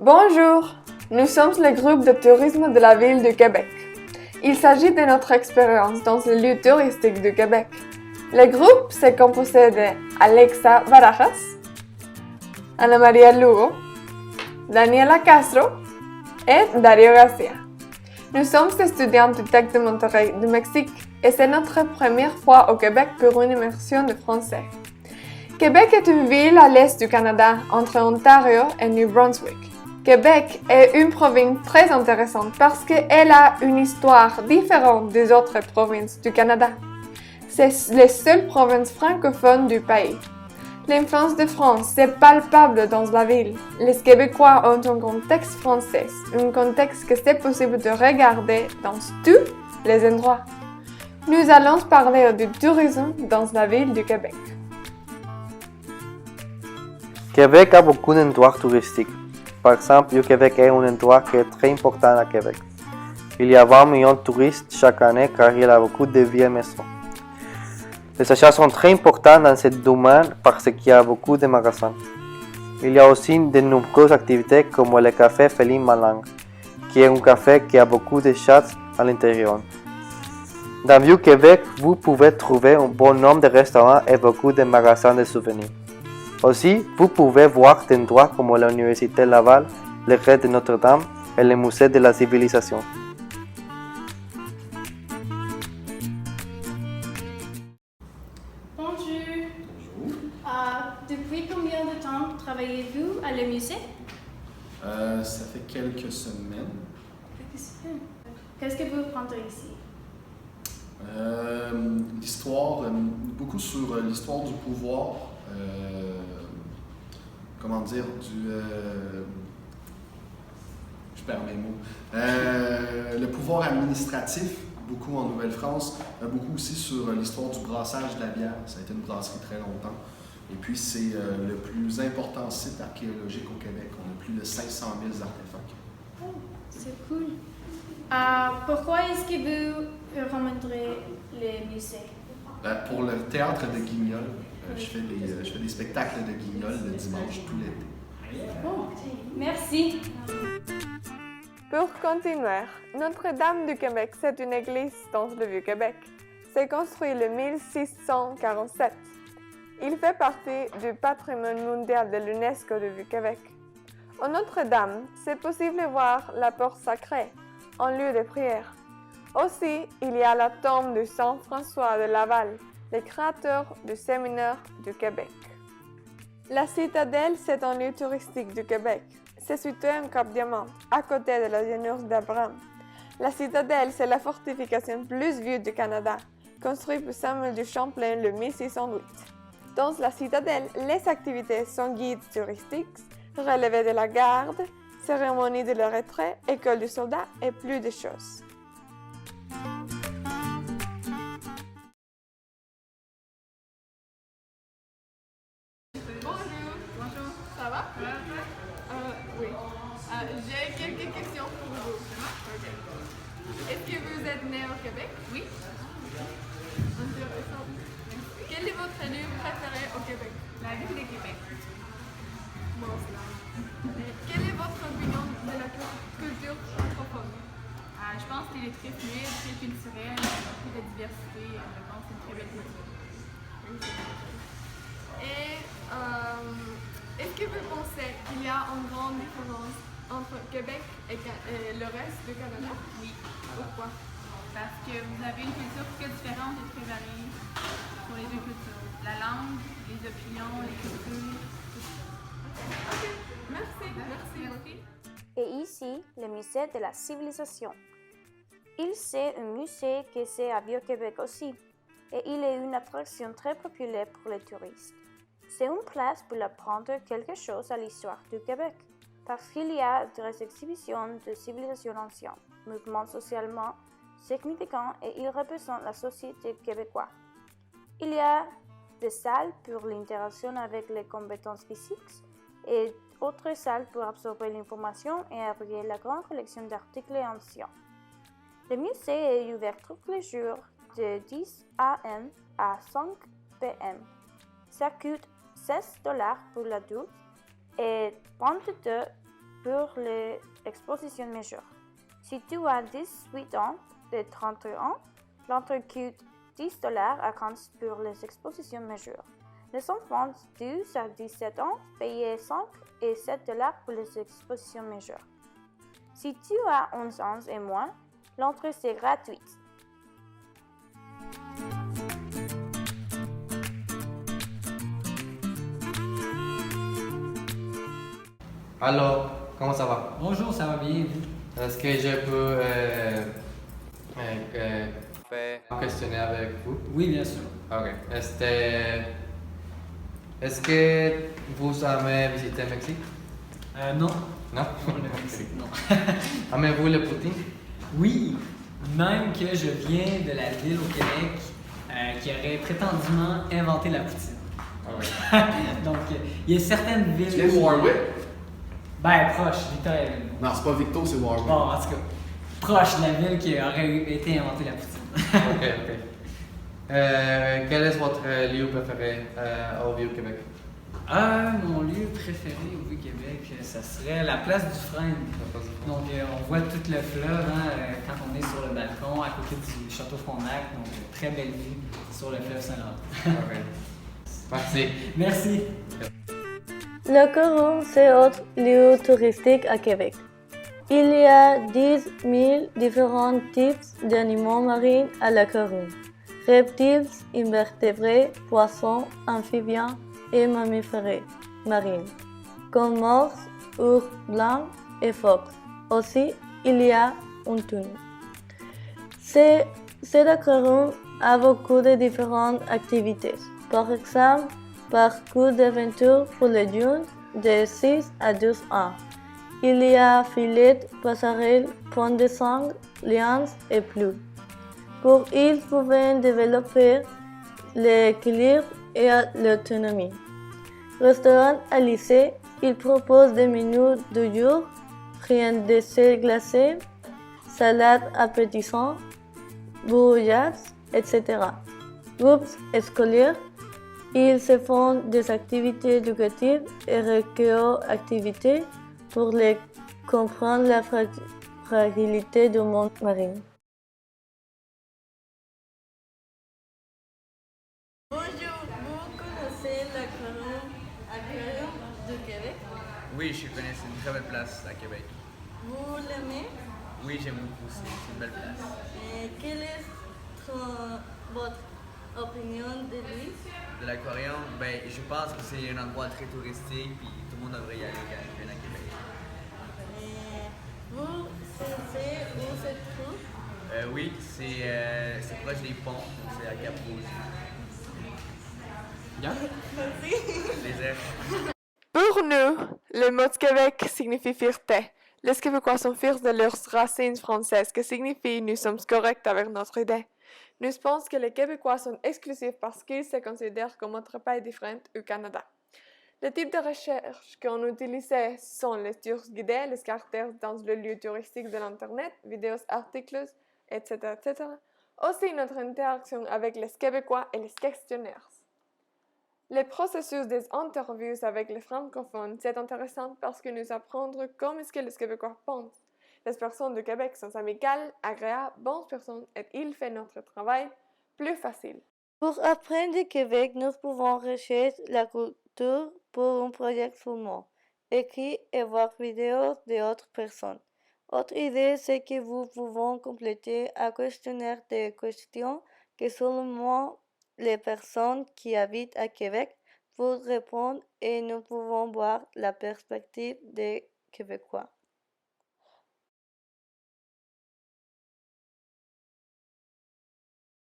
Bonjour, nous sommes le groupe de tourisme de la ville de Québec. Il s'agit de notre expérience dans le lieu touristique de Québec. Le groupe s'est composé de Alexa Barajas, Ana María Lugo, Daniela Castro et Dario Garcia. Nous sommes étudiants du TEC de Monterrey du Mexique et c'est notre première fois au Québec pour une immersion de français. Québec est une ville à l'est du Canada, entre Ontario et New Brunswick. Québec est une province très intéressante parce qu'elle a une histoire différente des autres provinces du Canada. C'est la seule province francophone du pays. L'influence de France est palpable dans la ville. Les Québécois ont un contexte français, un contexte que c'est possible de regarder dans tous les endroits. Nous allons parler du tourisme dans la ville du Québec. Québec a beaucoup d'endroits touristiques. Par exemple, le Québec est un endroit qui est très important à Québec. Il y a 20 millions de touristes chaque année car il y a beaucoup de vieilles maisons. Les achats sont très importants dans ce domaine parce qu'il y a beaucoup de magasins. Il y a aussi de nombreuses activités comme le café Félix Malang, qui est un café qui a beaucoup de chats à l'intérieur. Dans Vieux-Québec, vous pouvez trouver un bon nombre de restaurants et beaucoup de magasins de souvenirs. Aussi, vous pouvez voir des endroits comme l'Université Laval, le Quai de Notre-Dame et le Musée de la Civilisation. Bonjour. Depuis combien de temps travaillez-vous à le musée? Ça fait quelques semaines. Qu'est-ce que vous prenez ici? L'histoire, beaucoup sur l'histoire du pouvoir, je perds mes mots. Le pouvoir administratif, beaucoup en Nouvelle-France, beaucoup aussi sur l'histoire du brassage de la bière. Ça a été une brasserie très longtemps. Et puis c'est le plus important site archéologique au Québec. On a plus de 500 000 artefacts. Oh, c'est cool. Pourquoi est-ce que vous remonterez le musée? Pour le théâtre de Guignol, je fais des spectacles de Guignol le dimanche tout l'été. Oh, merci. Pour continuer, Notre-Dame du Québec, c'est une église dans le Vieux-Québec. C'est construit en 1647. Il fait partie du patrimoine mondial de l'UNESCO du Vieux-Québec. En Notre-Dame, c'est possible de voir la porte sacrée, en lieu de prière. Aussi, il y a la tombe de Saint François de Laval, le créateur du séminaire du Québec. La citadelle, c'est un lieu touristique du Québec. C'est situé en Cap-Diamant, à côté de la llanure d'Abraham. La citadelle, c'est la fortification plus vieille du Canada, construite par Samuel du Champlain en 1608. Dans la citadelle, les activités sont guides touristiques, relevés de la garde, cérémonie de la retraite, école du soldat et plus de choses. Bonjour, ça va? Oui. J'ai quelques questions pour vous. Ok. Est-ce que vous êtes né au Québec? Oui. Intéressant. Quel est votre lieu préféré au Québec? La ville de Québec. Bon. Quelle est votre opinion de la culture francophone? Je pense qu'il est très fluide, très culturel, beaucoup de diversité. Je pense que c'est une très belle culture. Et est-ce que vous pensez qu'il y a une grande différence entre Québec et le reste du Canada? Oui. Pourquoi? Parce que vous avez une culture très différente et très variée pour les deux cultures. La langue, les opinions, les cultures. Ok, merci. Et ici, le musée de la civilisation. C'est un musée qui c'est à Vieux-Québec aussi, et il est une attraction très populaire pour les touristes. C'est une place pour apprendre quelque chose à l'histoire du Québec, parce qu'il y a des exhibitions de civilisations anciennes, mouvements socialement significants et il représente la société québécoise. Il y a des salles pour l'interaction avec les compétences physiques et autres salles pour absorber l'information et abriter la grande collection d'articles anciens. Le musée est ouvert tous les jours de 10 a.m. à 5 p.m. Ça coûte $16 pour l'adulte et $22 pour les expositions majeures. Si tu as 18 ans de 31 ans, l'entrée coûte $10 à 15 pour les expositions majeures. Les enfants de 12 à 17 ans payent 5 et $7 pour les expositions majeures. Si tu as 11 ans et moins, l'entrée c'est gratuite. Alors, comment ça va? Bonjour, ça va bien, vous? Est-ce que je peux faire un questionnaire avec vous? Oui, bien sûr. Ok. Est-ce que vous avez visité le Mexique? Non. Non? Non, le Mexique, non. Aimez-vous le poutine? Oui, même que je viens de la ville au Québec qui aurait prétendument inventé la poutine. Ok. Donc, il y a certaines villes... Tu viens de Warwick? Ben, proche, Victoriaville. Non, c'est pas Victo, c'est Warwick. Bon, en tout cas, proche de la ville qui aurait été inventée la poutine. Ok. Quel est votre lieu préféré au Vieux-Québec? Mon lieu préféré au Vieux-Québec, ça serait la place du Frêne. Donc, on voit tout le fleuve quand on est sur le balcon à côté du château Frontenac. Donc, très belle vue sur le fleuve Saint-Laurent. Ok. Merci. Merci. Le Coron, c'est autre lieu touristique à Québec. Il y a 10 000 différents types d'animaux marins à la Coron. Reptiles, invertébrés, poissons, amphibiens et mammifères marins, comme morses, ours blancs et phoques. Aussi, il y a un thon. Cette aquarium a beaucoup de différentes activités. Par exemple, parcours d'aventure pour les jeunes de 6 à 12 ans. Il y a filets, passerelles, ponts de sang, lianes et plus. Pour ils pouvaient développer l'équilibre et l'autonomie. Restaurant à lycée, il propose des menus du jour, rien de dessert glacé, salade appétissante, brouillades, etc. Groupes scolaires, ils se font des activités éducatives et récréo-activités pour les comprendre la fragilité du monde marin. Bonjour, vous connaissez l'aquarium du Québec? Oui, je connais, c'est une très belle place à Québec. Vous l'aimez? Oui, j'aime beaucoup, c'est une belle place. Et quelle est votre opinion de lui? De l'aquarium, ben, je pense que c'est un endroit très touristique, puis tout le monde devrait y aller quand il vient à Québec. Et vous savez où se trouve? Oui, c'est proche des ponts, donc c'est à Cap-Rouge. Bien. Merci. Plaisir. Pour nous, le mot Québec signifie fierté. Les Québécois sont fiers de leurs racines françaises, qui signifie nous sommes corrects avec notre idée. Nous pensons que les Québécois sont exclusifs parce qu'ils se considèrent comme autre pays différent au Canada. Les types de recherche qu'on utilisait sont les tours guidés, les caractères dans le lieu touristique de l'Internet, vidéos, articles, etc., etc. Aussi notre interaction avec les Québécois et les questionnaires. Le processus des interviews avec les francophones, c'est intéressant parce que nous apprendre comment est-ce que les Québécois pensent. Les personnes de Québec sont amicales, agréables, bonnes personnes et ils font notre travail plus facile. Pour apprendre du Québec, nous pouvons rechercher la culture pour un projet seulement, écrit et voir vidéos d'autres personnes. Autre idée, c'est que vous pouvez compléter un questionnaire de questions que seulement les personnes qui habitent à Québec peuvent répondre et nous pouvons voir la perspective des Québécois.